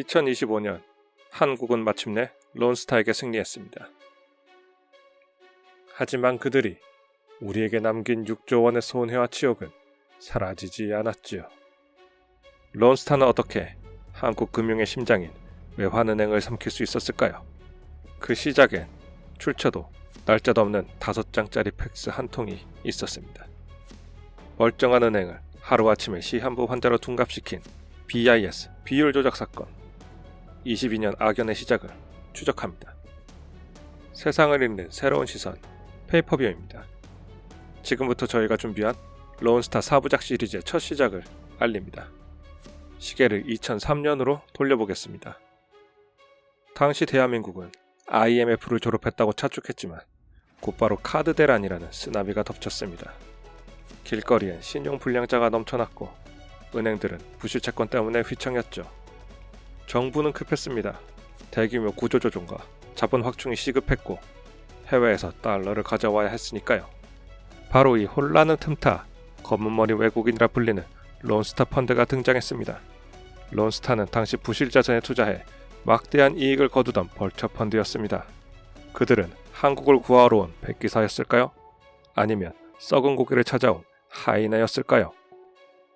2025년 한국은 마침내 론스타에게 승리했습니다. 하지만 그들이 우리에게 남긴 6조 원의 손해와 치욕은 사라지지 않았지요. 론스타는 어떻게 한국 금융의 심장인 외환은행을 삼킬 수 있었을까요? 그 시작엔 출처도 날짜도 없는 5장짜리 팩스 한 통이 있었습니다. 멀쩡한 은행을 하루아침에 시한부 환자로 둔갑시킨 BIS 비율 조작 사건. 22년 악연의 시작을 추적합니다. 세상을 읽는 새로운 시선, 페이퍼뷰입니다. 지금부터 저희가 준비한 론스타 4부작 시리즈의 첫 시작을 알립니다. 시계를 2003년으로 돌려보겠습니다. 당시 대한민국은 IMF를 졸업했다고 자축했지만 곧바로 카드 대란이라는 쓰나미가 덮쳤습니다. 길거리엔 신용불량자가 넘쳐났고 은행들은 부실 채권 때문에 휘청였죠. 정부는 급했습니다. 대규모 구조조정과 자본 확충이 시급했고 해외에서 달러를 가져와야 했으니까요. 바로 이 혼란을 틈타 검은머리 외국인이라 불리는 론스타 펀드가 등장했습니다. 론스타는 당시 부실 자산에 투자해 막대한 이익을 거두던 벌처 펀드였습니다. 그들은 한국을 구하러 온 백기사였을까요? 아니면 썩은 고기를 찾아온 하이나였을까요?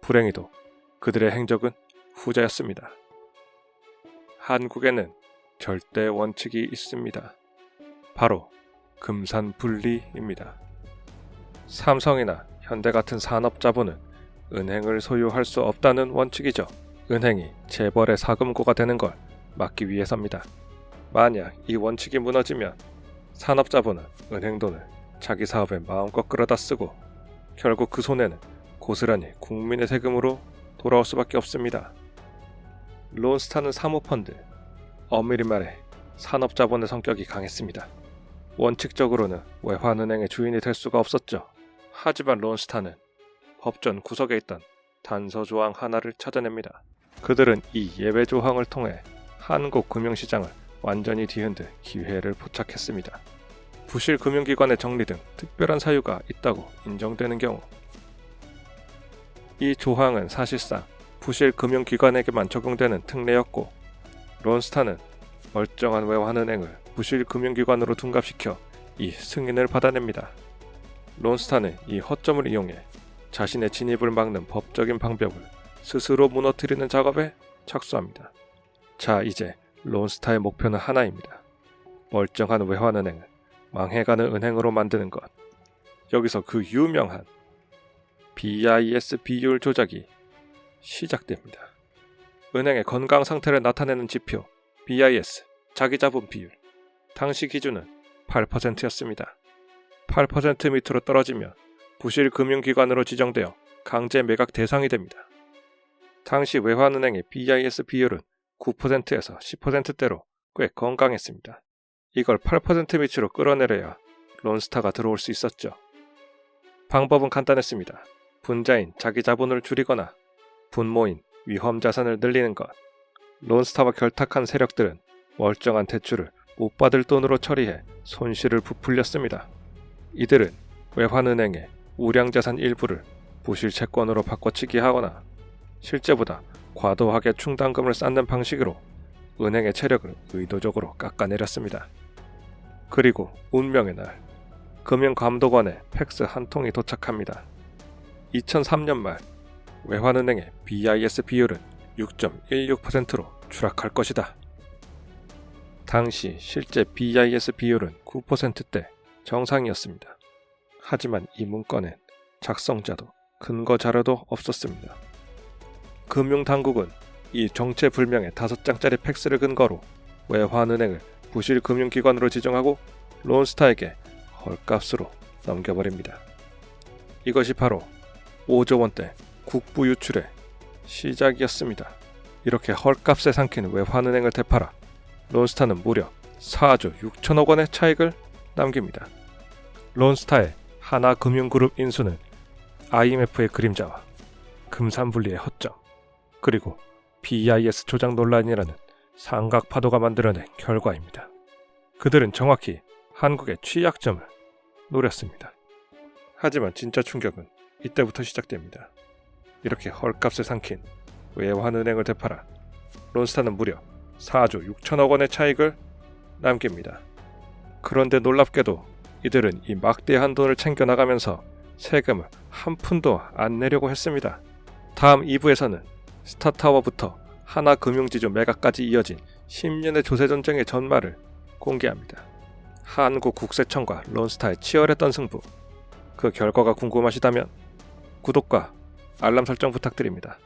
불행히도 그들의 행적은 후자였습니다. 한국에는 절대 원칙이 있습니다. 바로 금산분리입니다. 삼성이나 현대 같은 산업자본은 은행을 소유할 수 없다는 원칙이죠. 은행이 재벌의 사금고가 되는 걸 막기 위해서입니다. 만약 이 원칙이 무너지면 산업자본은 은행 돈을 자기 사업에 마음껏 끌어다 쓰고 결국 그 손해는 고스란히 국민의 세금으로 돌아올 수밖에 없습니다. 론스타는 사모펀드, 엄밀히 말해 산업자본의 성격이 강했습니다. 원칙적으로는 외환은행의 주인이 될 수가 없었죠. 하지만 론스타는 법전 구석에 있던 단서조항 하나를 찾아냅니다. 그들은 이 예외 조항을 통해 한국 금융시장을 완전히 뒤흔들 기회를 포착했습니다. 부실 금융기관의 정리 등 특별한 사유가 있다고 인정되는 경우, 이 조항은 사실상 부실 금융기관에게만 적용되는 특례였고 론스타는 멀쩡한 외환은행을 부실 금융기관으로 둔갑시켜 이 승인을 받아냅니다. 론스타는 이 허점을 이용해 자신의 진입을 막는 법적인 방벽을 스스로 무너뜨리는 작업에 착수합니다. 자, 이제 론스타의 목표는 하나입니다. 멀쩡한 외환은행을 망해가는 은행으로 만드는 것. 여기서 그 유명한 BIS 비율 조작이 시작됩니다. 은행의 건강 상태를 나타내는 지표 BIS 자기자본 비율. 당시 기준은 8%였습니다. 8% 밑으로 떨어지면 부실 금융기관으로 지정되어 강제 매각 대상이 됩니다. 당시 외환은행의 BIS 비율은 9%에서 10%대로 꽤 건강했습니다. 이걸 8% 밑으로 끌어내려야 론스타가 들어올 수 있었죠. 방법은 간단했습니다. 분자인 자기 자본을 줄이거나 분모인 위험 자산을 늘리는 것. 론스타와 결탁한 세력들은 멀쩡한 대출을 못 받을 돈으로 처리해 손실을 부풀렸습니다. 이들은 외환은행의 우량자산 일부를 부실 채권으로 바꿔치기 하거나 실제보다 과도하게 충당금을 쌓는 방식으로 은행의 체력을 의도적으로 깎아내렸습니다. 그리고 운명의 날, 금융감독원에 팩스 한 통이 도착합니다. 2003년 말 외환은행의 BIS 비율은 6.16%로 추락할 것이다. 당시 실제 BIS 비율은 9%대 정상이었습니다. 하지만 이 문건엔 작성자도 근거 자료도 없었습니다. 금융당국은 이 정체불명의 5장짜리 팩스를 근거로 외환은행을 부실 금융기관으로 지정하고 론스타에게 헐값으로 넘겨버립니다. 이것이 바로 5조 원대 국부 유출의 시작이었습니다. 이렇게 헐값에 삼킨 외환은행을 되팔아 론스타는 무려 4조 6천억 원의 차익을 남깁니다. 론스타의 하나금융그룹 인수는 IMF의 그림자와 금산분리의 허점, 그리고 BIS 조작 논란이라는 삼각파도가 만들어낸 결과입니다. 그들은 정확히 한국의 취약점을 노렸습니다. 하지만 진짜 충격은 이때부터 시작됩니다. 이렇게 헐값을 삼킨 외환은행을 되팔아 론스타는 무려 4조 6천억 원의 차익을 남깁니다. 그런데 놀랍게도 이들은 이 막대한 돈을 챙겨나가면서 세금을 한 푼도 안 내려고 했습니다. 다음 2부에서는 스타타워부터 하나금융지주 매각까지 이어진 10년의 조세전쟁의 전말을 공개합니다. 한국국세청과 론스타의 치열했던 승부, 그 결과가 궁금하시다면 구독과 알람 설정 부탁드립니다.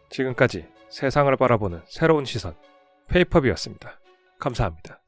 지금까지 세상을 바라보는 새로운 시선, 페이퍼비였습니다. 감사합니다.